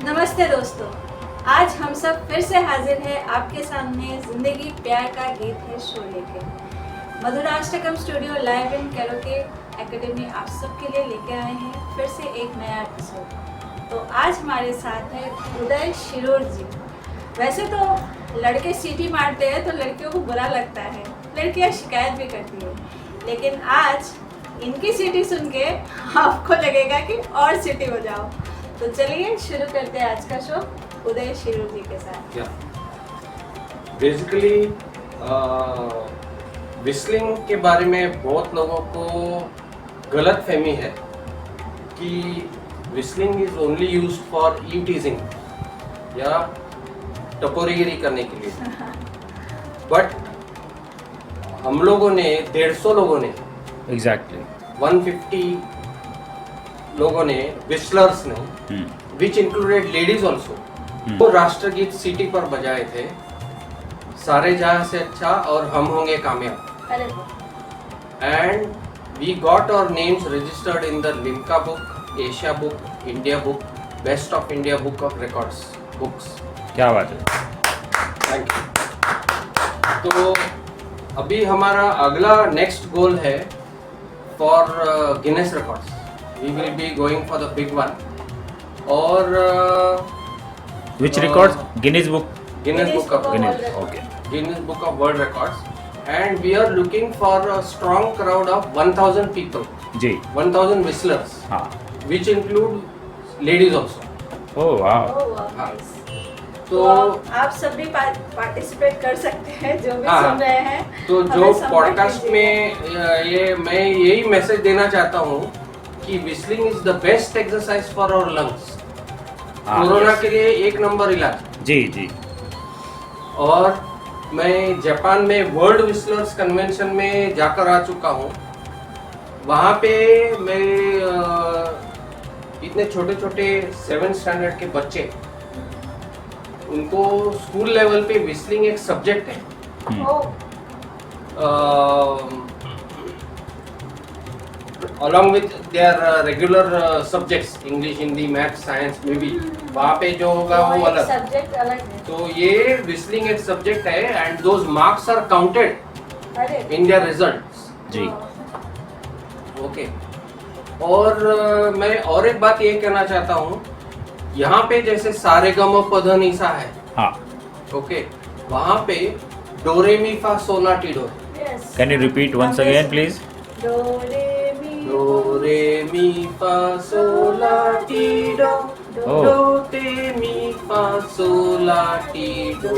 नमस्ते दोस्तों, आज हम सब फिर से हाजिर हैं आपके सामने जिंदगी प्यार का गीत है शो लेके। Madhurashtakam studio live in karaoke academy आप सबके लिए लेके आए हैं फिर से एक नया एपिसोड। तो आज हमारे साथ है उदय शिरोर जी। वैसे तो लड़के सीटी मारते हैं तो लड़कियों को बुरा लगता है, लड़कियां शिकायत भी करती है, लेकिन आज इनकी सीटी सुन के आपको लगेगा कि और सीटी हो जाओ। तो चलिए शुरू करते हैं आज का शो उदय शिरोर जी के साथ। बेसिकली विस्लिंग के बारे में बहुत लोगों को गलत फहमी है कि whistling is only used for ई टीजिंग या टपोरीगिरी करने के लिए। बट हम लोगों ने 150 लोगों ने एग्जैक्टली 150 लोगों ने विस्लर्स ने विच इंक्लूडेड लेडीज ऑल्सो वो राष्ट्रगीत सिटी पर बजाए थे, सारे जहां से अच्छा और हम होंगे कामयाब। अरे वाह। And we got our names registered in the Limca book, Asia book, India book, best of India book of records books. क्या बात है, थैंक यू। तो अभी हमारा अगला नेक्स्ट गोल है for Guinness records. We will be going for the big one. और which records? Guinness book Guinness book of Guinness, okay. Guinness Book of World Records, and we are looking for a strong crowd of 1000 people, जी 1000 whistlers, हाँ। which include ladies also. ओह वाह, ओह वाह, हाँ। nice। तो आप सब भी पार्टिसिपेट कर सकते हैं जो भी हाँ, सुन रहे हैं। तो हमें जो संपर्क पॉडकास्ट कीजिएगा। में ये मैं यही मैसेज देना चाहता हूँ कि whistling is the best exercise for our lungs. हाँ, कोरोना के लिए एक नंबर इलाज। जी जी। और मैं जापान में वर्ल्ड विस्लर्स कन्वेंशन में जाकर आ चुका हूँ। वहाँ पे मैं इतने छोटे छोटे 7th स्टैंडर्ड के बच्चे, उनको स्कूल लेवल पे विस्लिंग एक सब्जेक्ट है। Oh, along with their regular subjects, English, Hindi, math, science में भी वहाँ पे जो होगा वो अलग। सब्जेक्ट अलग है। तो ये विस्लिंग एक सब्जेक्ट है and those marks are counted अरे इन देयर रिजल्ट्स। जी ओके। और मैं और एक बात ये कहना चाहता हूँ, यहाँ पे जैसे सारेगमपधनिसा है, हाँ। ओके, वहाँ पे do re mi fa sol la ti do. Yes. Can you repeat once again please? Do re mi फा सोला टी डो, ओह। डो ते मी फा सोला टी डो।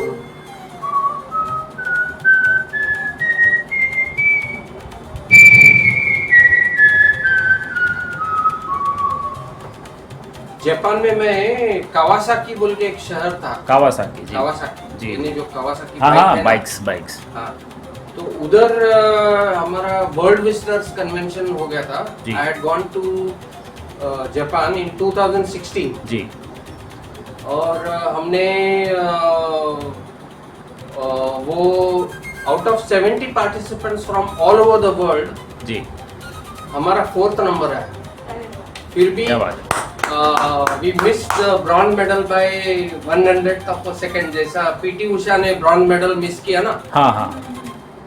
जापान में मैं कावासाकी बोल के एक शहर था, कावासाकी जी। कावासाकी जी। यानी जो कावासाकी हाँ बाइक हाँ, है ना, बाइक्स। हाँ, तो उधर हमारा वर्ल्ड विजिटर्स कन्वेंशन हो गया था। जी। I had gone to Japan in 2016 जी और हमने वो out of 70 participants from all over the world जी, हमारा 4th नंबर है। फिर भी क्या बात है। We missed bronze medal by 100th of a second. जैसा पीटी उषा ने ब्रॉन्ज मेडल मिस किया ना, हाँ हाँ,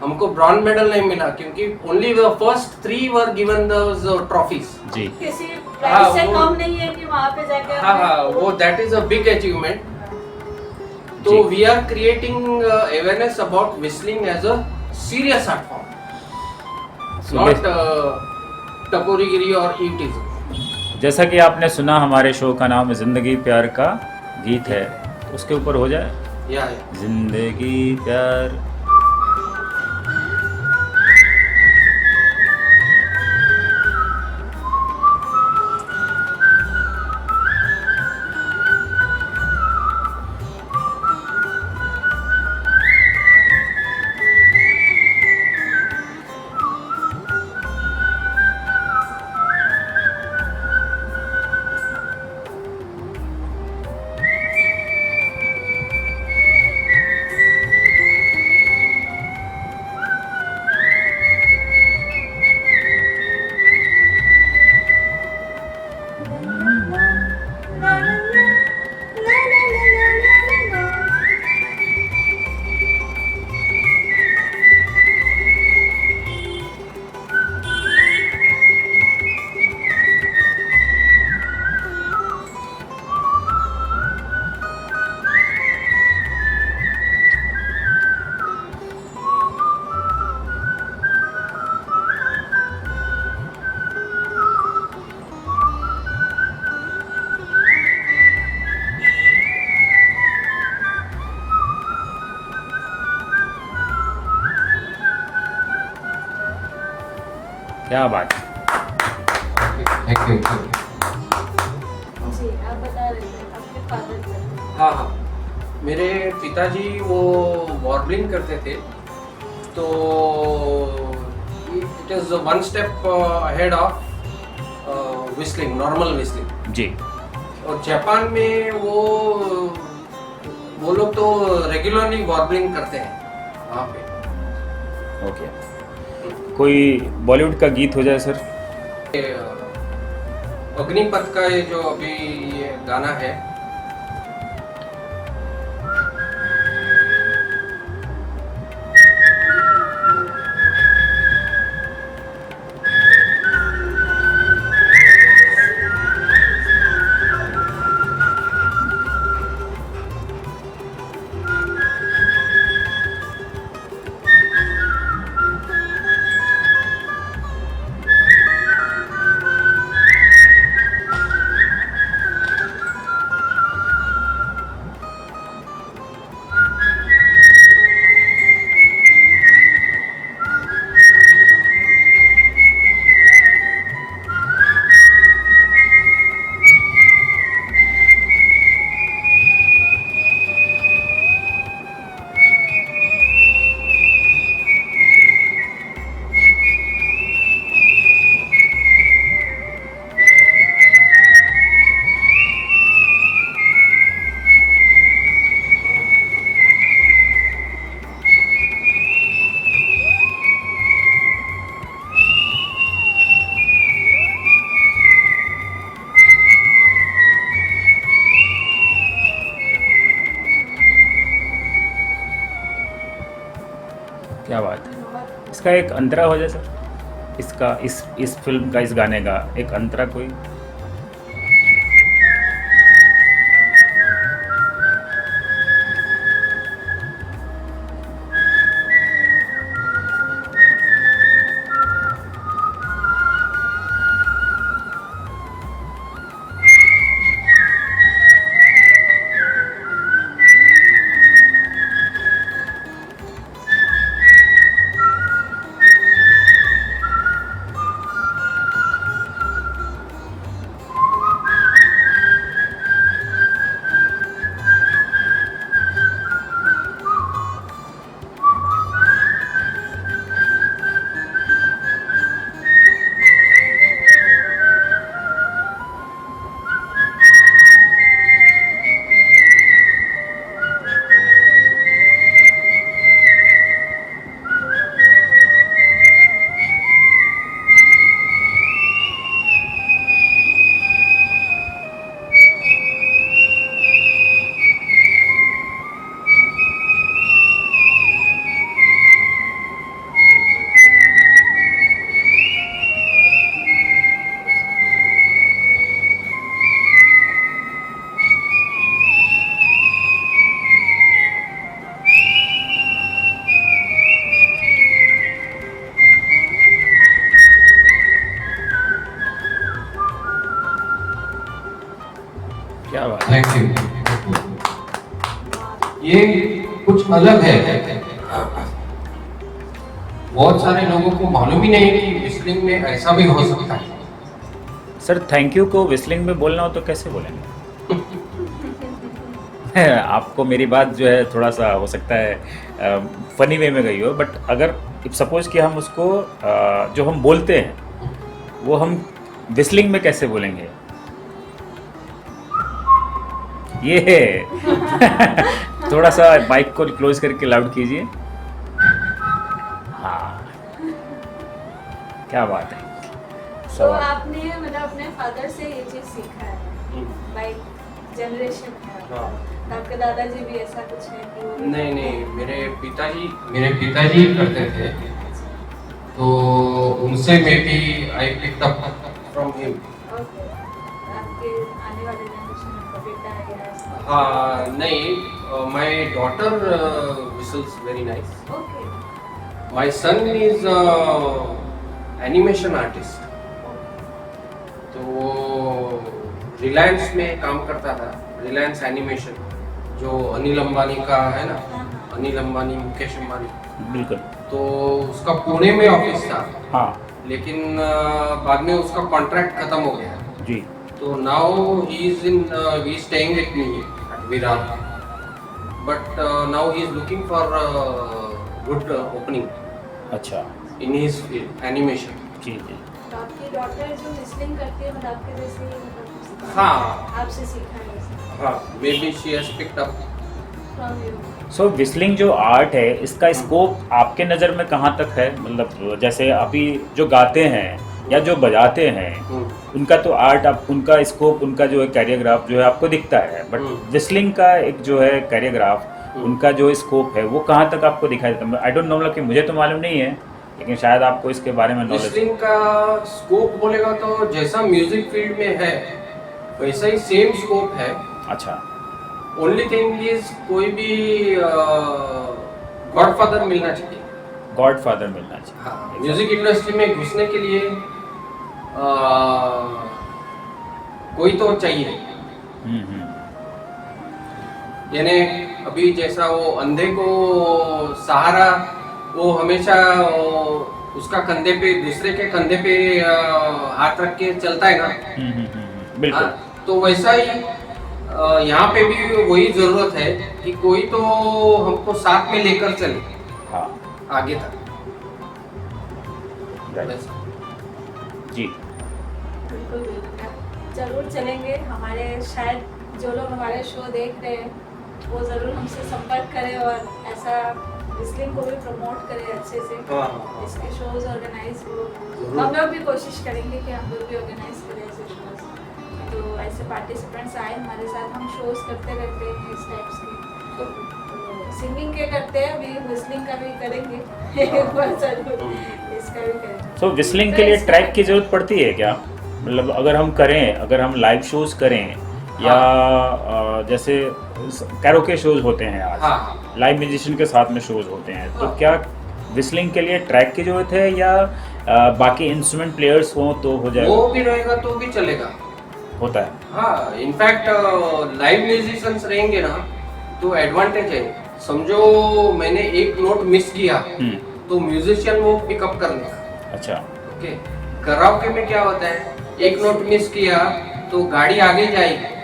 हमको ब्रॉन्ज मेडल नहीं मिला क्योंकि only the first 3 were given those trophies. जी किसी हाँ, प्राइस से वो- कम नहीं है कि वहाँ पे जाके हाँ हाँ, आपने वो that is a big achievement. तो जी। We are creating awareness about whistling as a serious art form, not टपोरीगिरी और ईटिज्म। जैसा कि आपने सुना, हमारे शो का नाम जिंदगी प्यार का गीत है, उसके ऊपर हो जाए। या जिंदगी प्यार क्या बात है। Thank you. जी आप बता रहे थे आपके फादर का। हाँ हाँ, मेरे पिताजी वो वॉर्बलिंग करते थे, तो it is one step ahead of whistling, normal whistling. जी। और जापान में वो लोग तो रेगुलरली वॉर्बलिंग करते हैं वहाँ पे। ओके, कोई बॉलीवुड का गीत हो जाए सर। अग्निपथ का ये जो अभी ये गाना है, क्या बात है। इसका एक अंतरा हो जाए सर, इसका इस फिल्म का, इस गाने का एक अंतरा कोई। क्या बात है। Thank you. ये कुछ अलग है, बहुत सारे लोगों को मालूम ही नहीं कि विस्लिंग में ऐसा भी हो सकता है। सर थैंक यू को विस्लिंग में बोलना हो तो कैसे बोलेंगे? आपको मेरी बात जो है थोड़ा सा हो सकता है फनी वे में गई हो, बट अगर सपोज कि हम उसको जो हम बोलते हैं वो हम विस्लिंग में कैसे बोलेंगे? ये थोड़ा सा माइक को क्लोज करके लाउड कीजिए। हाँ, क्या बात है। तो आपने मतलब अपने फादर से ये चीज सीखा है, बाय जनरेशन है। हाँ। तो आपके दादाजी भी ऐसा कुछ है कि वो नहीं नहीं, मेरे पिताजी करते थे, तो उनसे मैं भी I picked up from him. Okay, आपके आने वाले जनरेशन में आपका बेटा है या ऐसा? हाँ नहीं, my daughter whistles very nice. Okay, My son is animation artist, तो वो रिलायंस में काम करता था, रिलायंस एनिमेशन, जो अनिल अंबानी का है ना, अनिल अंबानी, मुकेश अंबानी, बिल्कुल। तो उसका पुणे में ऑफिस था। हाँ, लेकिन बाद में उसका कॉन्ट्रैक्ट खत्म हो गया। जी। तो now he is staying with me at Virar, but now he is looking for good opening अच्छा। In his field animation. जी जी। तो आपकी डॉटर जो विस्लिंग करती है मतलब आपके जैसे ही मतलब हाँ। आपसे सीखा है वैसे हाँ, may be she has picked up. From you. So whistling जो आर्ट है इसका स्कोप आपके नज़र में कहाँ तक है? मतलब जैसे अभी जो गाते हैं या जो बजाते हैं उनका तो आर्ट, आप उनका स्कोप, उनका जो है कैरियोग्राफ जो है आपको दिखता है, बट विस्लिंग का एक जो है कैरियोग्राफ, उनका जो स्कोप है वो कहाँ तक आपको दिखाई देता है? आई डोंट नो, मतलब कि मुझे तो मालूम नहीं है, लेकिन शायद आपको इसके बारे में नॉलेज। विस्लिंग का स्कोप बोलेगा तो जैसा म्यूजिक फील्ड में है वैसा ही सेम स्कोप है। अच्छा। ओनली थिंग इज कोई भी गॉडफादर मिलना चाहिए। गॉडफादर मिलना चाहिए। हाँ, म्यूजिक इंडस्ट्री में घुसने के लिए कोई तो चाहिए। यानी अभी जैसा वो अंधे को सहारा, वो हमेशा उसका कंधे पे, दूसरे के कंधे पे हाथ रख के चलता है ना। बिल्कुल। हाँ, तो वैसा ही यहाँ पे भी वही जरूरत है कि कोई तो हमको साथ में लेकर चले। हाँ। आगे तक। जी बिल्कुल बिल्कुल, जरूर चलेंगे। हमारे शायद जो लोग हमारे शो देख रहे हैं वो ज़रूर हमसे संपर्क करें और ऐसा विस्लिंग को भी प्रमोट करें अच्छे से। इसके शोज ऑर्गेनाइज हो, हम लोग भी कोशिश करेंगे कि हम लोग भी ऑर्गेनाइज करें ऐसे शोज। तो ऐसे पार्टिसिपेंट्स आए हमारे साथ, हम शोज करते रहते हैं इस टाइप्स के। तो सिंगिंग के करते हैं, अभी विस्लिंग का भी करेंगे एक बार जरूर, इसका भी करेंगे। सो विस्लिंग के लिए ट्रैक की ज़रूरत पड़ती है क्या? मतलब अगर हम करें, अगर हम लाइव शोज करें या जैसे कैरोके शोज होते हैं आज, लाइव म्यूजिशियन के साथ में शोज होते हैं, तो क्या विस्लिंग के लिए ट्रैक की ज़रूरत है या बाकी इंस्ट्रूमेंट प्लेयर्स हो तो हो जाएगा? वो भी रहेगा तो भी चलेगा। होता है। हाँ, इनफैक्ट लाइव म्यूजिशियंस रहेंगे ना तो एडवांटेज है। समझो मैंने एक नोट मिस किया तो म्यूजिशियन वो पिकअप कर लेगा। अच्छा। ओके। कराओके में क्या होता है, एक नोट मिस किया तो गाड़ी आगे जाएगी,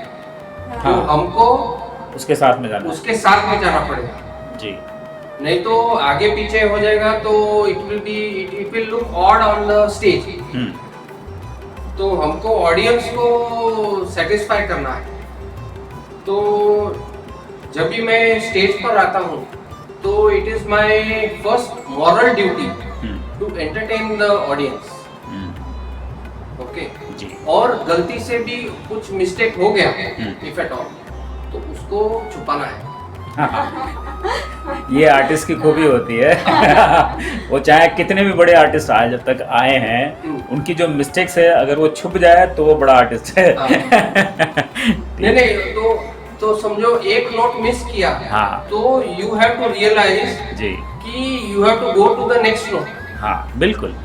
तो हमको उसके साथ में जाना पड़ेगा। जी। नहीं तो आगे पीछे हो जाएगा तो it will look odd on the stage. तो हमको ऑडियंस को सेटिस्फाई करना है। तो जब भी मैं स्टेज पर आता हूँ तो it is my first moral duty to entertain the audience. Okay जी। और गलती से भी कुछ मिस्टेक हो गया इफ एट ऑल तो उसको छुपाना है। ये आर्टिस्ट की खूबी होती है। वो चाहे कितने भी बड़े आर्टिस्ट आज जब तक आए हैं, उनकी जो मिस्टेक्स है अगर वो छुप जाए तो वो बड़ा आर्टिस्ट है। नहीं तो समझो एक नोट मिस किया तो यू हैव टू रियलाइज जी कि you have to go to the next note. हाँ बिल्कुल।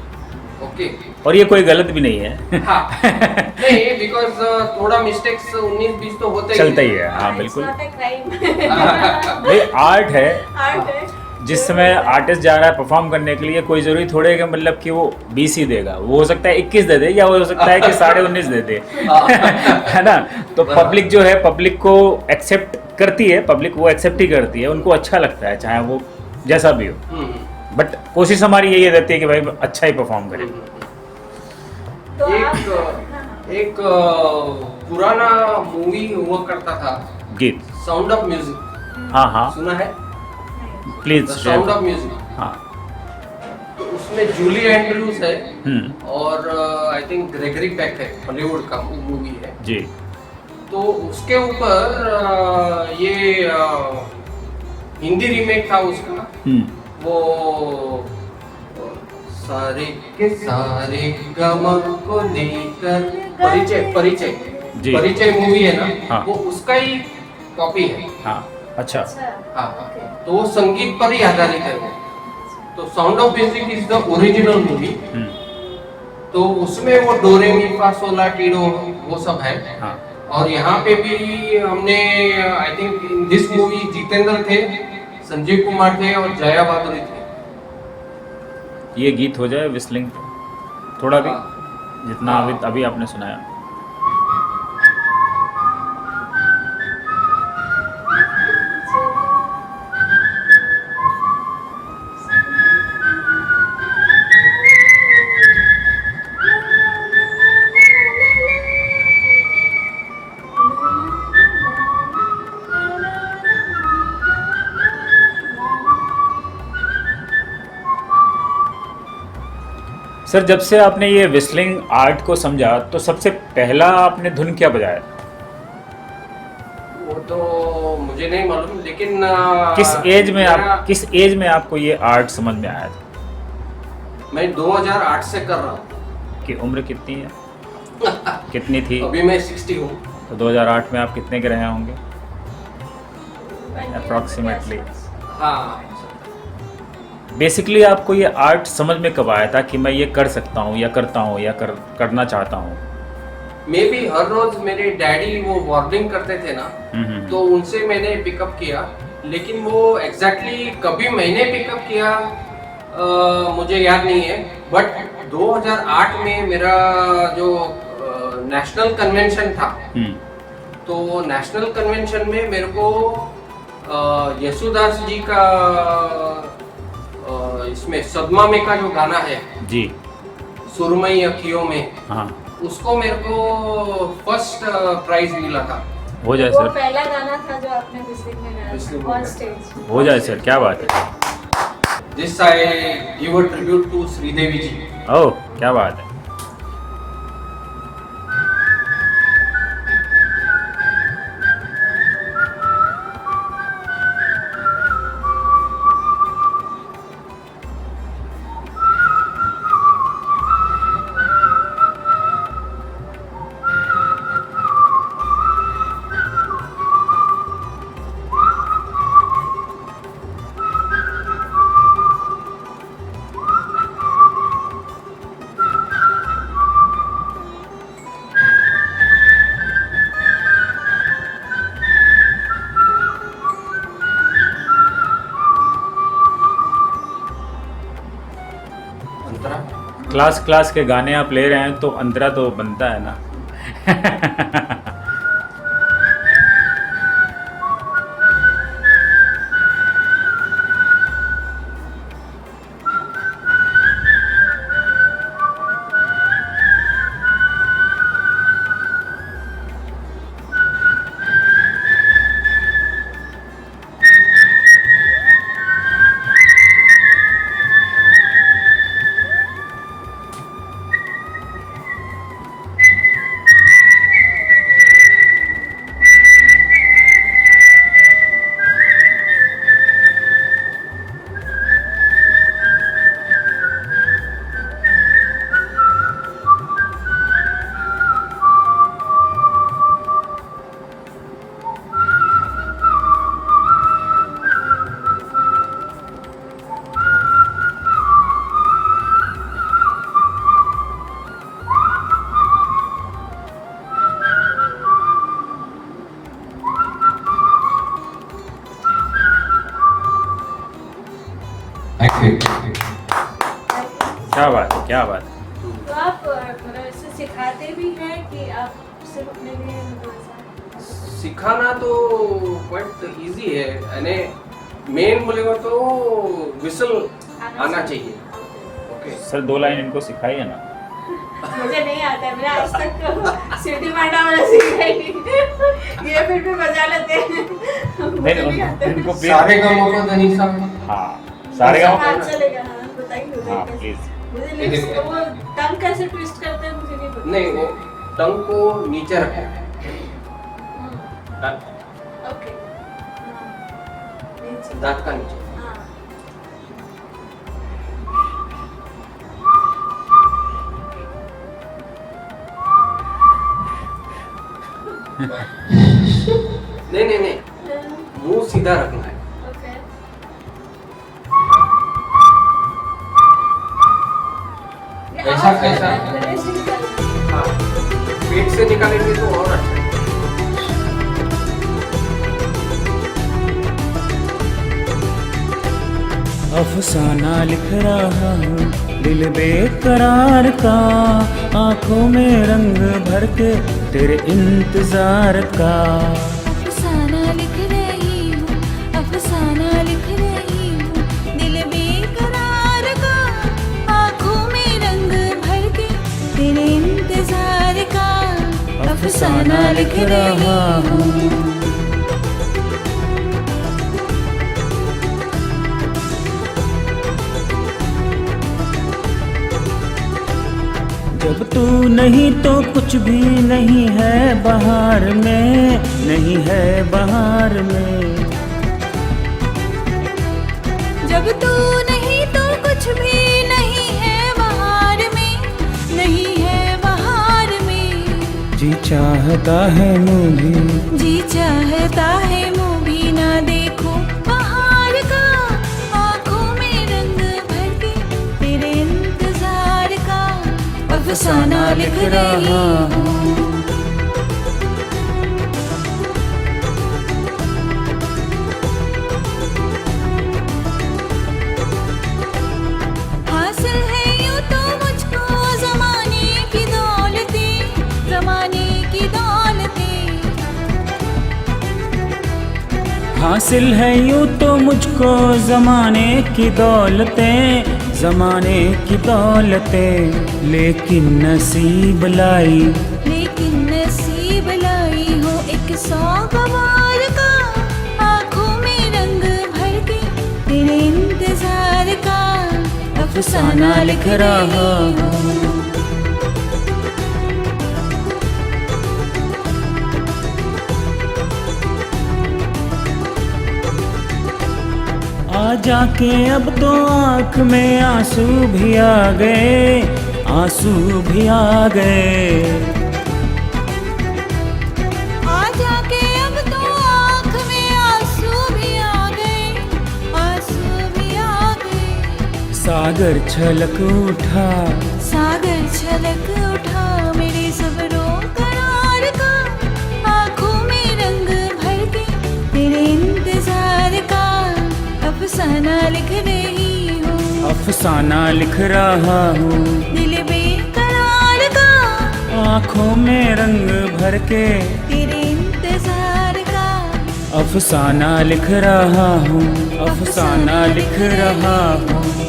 ओके। और ये कोई गलत भी नहीं है। हाँ। नहीं, बिकॉज थोड़ा मिस्टेक्स 19-20 तो होते चलता ही है। हाँ बिल्कुल। भाई आर्ट है, जिस समय आर्टिस्ट जा रहा है परफॉर्म करने के लिए, कोई जरूरी थोड़े कि मतलब कि वो 20 ही देगा, वो हो सकता है 21 दे दे या हो सकता है कि 19.5 दे दे। है ना? तो पब्लिक जो है, पब्लिक को एक्सेप्ट करती है, पब्लिक वो एक्सेप्ट ही करती है, उनको अच्छा लगता है चाहे वो जैसा भी हो। बट कोशिश हमारी यही रहती है कि भाई अच्छा ही परफॉर्म करें। तो एक पुराना मूवी हुआ करता था, गीत साउंड ऑफ म्यूजिक। हाँ सुना है? प्लीज। Sound of music. हाँ। तो उसमें जूली एंड्रयूज है और आई थिंक ग्रेगरी पेक है, हॉलीवुड का मूवी है जी। तो उसके ऊपर ये हिंदी रीमेक था उसका। वो सारे के सारे गम को लेकर परिचय मूवी है ना, वो उसका ही कॉपी है। हाँ अच्छा। हाँ, तो वो संगीत पर ही आधारित है वो। तो sound of music is the original movie. तो उसमें वो डोरे मी फा सोला टीडो वो सब है। और यहाँ पे भी हमने I think in this movie Jitendra थे, संजीव कुमार थे और जया भादुरी थे। ये गीत हो जाए विस्लिंग। थोड़ा भी, हाँ। जितना हाँ। अभी अभी आपने सुनाया। सर जब से आपने ये विस्लिंग आर्ट को समझा तो सबसे पहला आपने धुन क्या बजाया? वो तो मुझे नहीं मालूम, लेकिन किस एज में आपको ये आर्ट समझ में आया था? मैं 2008 से कर रहा हूँ। कि उम्र कितनी है? कितनी थी? अभी मैं 60 हूँ। तो 2008 में आप कितने के रहे होंगे अप्रॉक्सीमेटली? हाँ। बेसिकली आपको ये आर्ट समझ में कब आया था कि मैं ये कर सकता हूँ या करता हूँ या करना चाहता हूँ? मे भी हर रोज मेरे डैडी वो वार्निंग करते थे ना, तो उनसे मैंने पिकअप किया, लेकिन वो एग्जैक्टली कभी मैंने पिकअप किया मुझे याद नहीं है। बट 2008 में मेरा जो नेशनल कन्वेंशन था, तो नेशनल कन्वेंशन में मेरे को यशुदास जी का इसमें सदमा में का जो गाना है जी, सुरमई अखियों में, हाँ, उसको मेरे को फर्स्ट प्राइज मिला था। हो जाए वो सर, पहला गाना था जो आपने विस्लिंग में गाया Whistling था में ऑन गाया। स्टेज। हो जाए सर, क्या बात है। This I give a tribute to Sridevi जी। ओह, क्या बात है। अंतरा क्लास के गाने आप ले रहे हैं तो अंतरा तो बनता है ना। क्या बात है, क्या बात है। तो आप मतलब इसे सिखाते भी हैं कि आप सिर्फ अपने लिए मतलब सिखाना तो क्वाइट इजी है, यानी मेन बोलेगा तो विसल आना चाहिए। ओके ऐसा? okay। सर 2 लाइन इनको सिखाइए ना। मुझे नहीं आता है, मैंने आज तक सिटी मांडा वाला सीखा ही नहीं। ये फिर भी बजा लेते हैं। मुझे नहीं आता है। इनको सारे गाँव का धनीसा। हाँ, सारे गाँव हाँ, चलेगा, हाँ, बताइए हाँ कैसे। प्लीज। मुझे लिप्स वो टंग कैसे ट्विस्ट करते हैं मुझे नहीं पता। नहीं, वो टंग को नीचे रखे। ओके। नीचे। दांत का नीचे। हाँ। नहीं, मुंह सीधा रखना है। ओके। ये ऐसा- आवाज ऐसा। गले से निकलना है। हाँ, पेट से निकालेंगे तो और अच्छा है। अफसाना लिख रहा हूँ दिल बेकरार का, आंखों में रंग भर के तेरे इंतजार का। अफसाना लिख रही हूँ, अफसाना लिख रही हूँ, दिल बेकरार का, आँखों में रंग भर के तेरे इंतजार का। अफसाना लिख रहा हूँ। जब तू नहीं तो कुछ भी नहीं है बहार में, नहीं है बहार में। जब तू नहीं तो कुछ भी नहीं है बहार में, नहीं है बहार में। जी चाहता है मुँह भी, जी चाहता है मुँह भी ना देखो बहार का, आँखों में रंग भर के तेरे इंतजार का। अफसाना लिख रही हूँ। हासिल है यूं तो मुझको ज़माने की दौलतें, ज़माने की दौलतें। हासिल है यूं तो मुझको ज़माने की दौलतें, ज़माने की दौलतें। लेकिन नसीब लाई, लेकिन नसीब लाई हो एक सौगवार का, आँखों में रंग भर के तेरे इंतजार का। अफसाना लिख रहा हूँ। आ जाके अब तो आँख में आंसू भी आ गए, आंसू भी आ गए। आ जाके अब तो आँख में आंसू भी आ गए, आंसू भी आ गए। सागर छलक उठा, सागर छलक उठा मेरे सब्रों करार का, आँखों में रंग भर के तेरे इंतजार का। अफसाना लिख रही हूँ, अफसाना लिख रहा हूँ, दिल बेकरार का, आँखों में रंग भर के तेरे इंतजार का। अफसाना लिख रहा हूँ, अफसाना लिख रहा हूँ।